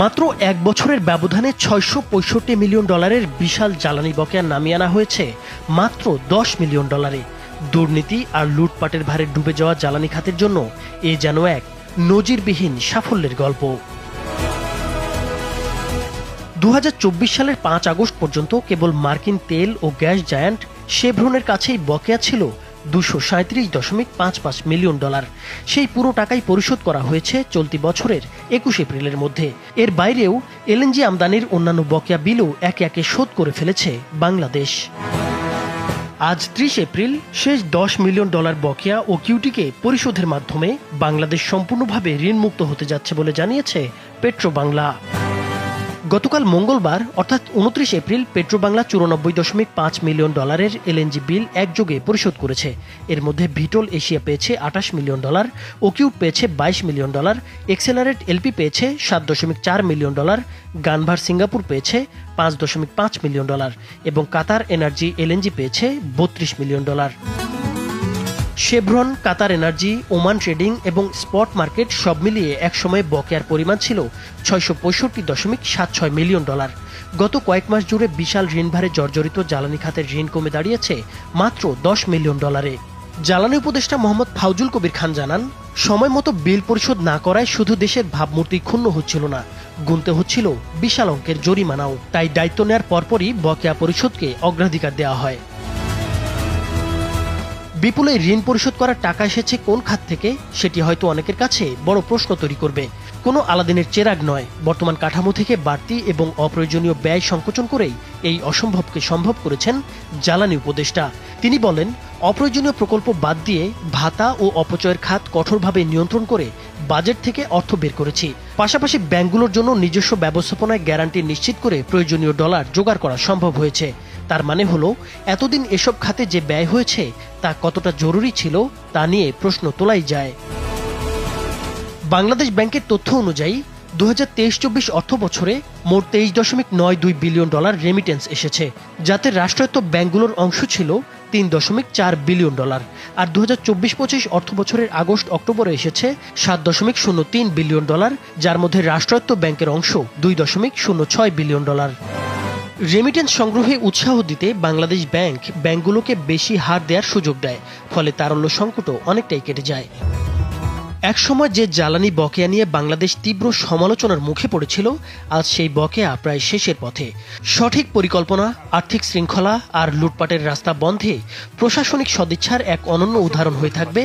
মাত্র এক বছরের ব্যবধানে $665 মিলিয়ন বিশাল জ্বালানি বকেয়া নামিয়ে আনা হয়েছে মাত্র $10 মিলিয়ন। দুর্নীতি আর লুটপাটের ভারে ডুবে যাওয়া জ্বালানি খাতের জন্য এ যেন এক নজিরবিহীন সাফল্যের গল্প। 2024 সালের 5 আগস্ট পর্যন্ত কেবল মার্কিন তেল ও গ্যাস জায়ান্ট শেভরনের কাছেই বকেয়া ছিল $237.55 মিলিয়ন। সেই পুরো টাকাই পরিশোধ করা হয়েছে চলতি বছরের 21 এপ্রিলের মধ্যে। এর বাইরেও এলএনজি আমদানির অন্যান্য বকেয়া বিলও একে একে শোধ করে ফেলেছে বাংলাদেশ। আজ 30 এপ্রিল শেষ $10 মিলিয়ন বকেয়া ও কিউটিকে পরিশোধের মাধ্যমে বাংলাদেশ সম্পূর্ণভাবে ঋণমুক্ত হতে যাচ্ছে বলে জানিয়েছে পেট্রোবাংলা। গতকাল মঙ্গলবার অর্থাৎ 29 এপ্রিল পেট্রোবাংলা $94.5 মিলিয়ন এলএনজি বিল একযোগে পরিশোধ করেছে। এর মধ্যে ভিটল এশিয়া পেয়েছে $28 মিলিয়ন, ওকিউট পেয়েছে $22 মিলিয়ন, এক্সেলারেট এলপি পেয়েছে $7.4 মিলিয়ন, গানভার সিঙ্গাপুর পেয়েছে $5.5 মিলিয়ন এবং কাতার এনার্জি এলএনজি পেয়েছে $32 মিলিয়ন। শেভরন, কাতার এনার্জি, ওমান ট্রেডিং এবং স্পট মার্কেট সব মিলিয়ে একসময় বকেয়ার পরিমাণ ছিল $665.76 মিলিয়ন। গত কয়েক মাস জুড়ে বিশাল ঋণভারে জর্জরিত জ্বালানি খাতের ঋণ কমে দাঁড়িয়েছে মাত্র $10 মিলিয়ন। জ্বালানি উপদেষ্টা মোহাম্মদ ফাউজুল কবির খান জানান, সময় মতো বিল পরিশোধ না করায় শুধু দেশের ভাবমূর্তি ক্ষুণ্ণ হচ্ছিল না, গুনতে হচ্ছিল বিশাল অঙ্কের জরিমানাও। তাই দায়িত্ব নেয়ার পরপরই বকেয়া পরিশোধকে অগ্রাধিকার দেওয়া হয়। বিপুল এই ঋণ পরিশোধ করার টাকা এসেছে কোন খাত থেকে, সেটি হয়তো অনেকের কাছে বড় প্রশ্ন তৈরি করবে। কোনো আলাদিনের চেরাগ নয়, বর্তমান কাঠামো থেকে বাড়তি এবং অপ্রয়োজনীয় ব্যয় সংকোচন করেই এই অসম্ভবকে সম্ভব করেছেন জ্বালানি উপদেষ্টা। তিনি বলেন, অপ্রয়োজনীয় প্রকল্প বাদ দিয়ে ভাতা ও অপচয়ের খাত কঠোরভাবে নিয়ন্ত্রণ করে বাজেট থেকে অর্থ বের করেছি। পাশাপাশি ব্যাংকগুলোর জন্য নিজস্ব ব্যবস্থাপনায় গ্যারান্টি নিশ্চিত করে প্রয়োজনীয় ডলার জোগাড় করা সম্ভব হয়েছে। তার মানে হলো, এতদিন এসব খাতে যে ব্যয় হয়েছে তা কতটা জরুরি ছিল তা নিয়ে প্রশ্ন তোলাই যায়। বাংলাদেশ ব্যাংকের তথ্য অনুযায়ী 2023-24 অর্থ বছরে মোট $23.92 বিলিয়ন রেমিটেন্স এসেছে, যাতে রাষ্ট্রায়ত্ত ব্যাংকগুলোর অংশ ছিল $3.4 বিলিয়ন। আর 2024-25 অর্থ বছরের আগস্ট অক্টোবরে এসেছে $7.03 বিলিয়ন, যার মধ্যে রাষ্ট্রায়ত্ত ব্যাংকের অংশ $2.06 বিলিয়ন। রেমিটেন্স সংগ্রহে উৎসাহ দিতে বাংলাদেশ ব্যাংকগুলোকে বেশি হার দেওয়ার সুযোগ দেয়, ফলে তারল্য সংকটও অনেকটাই কেটে যায়। একসময় যে জ্বালানি বকেয়া নিয়ে বাংলাদেশ তীব্র সমালোচনার মুখে পড়েছিল, আজ সেই বকেয়া প্রায় শেষের পথে। সঠিক পরিকল্পনা, আর্থিক শৃঙ্খলা আর লুটপাটের রাস্তা বন্ধে প্রশাসনিক সদিচ্ছার এক অনন্য উদাহরণ হয়ে থাকবে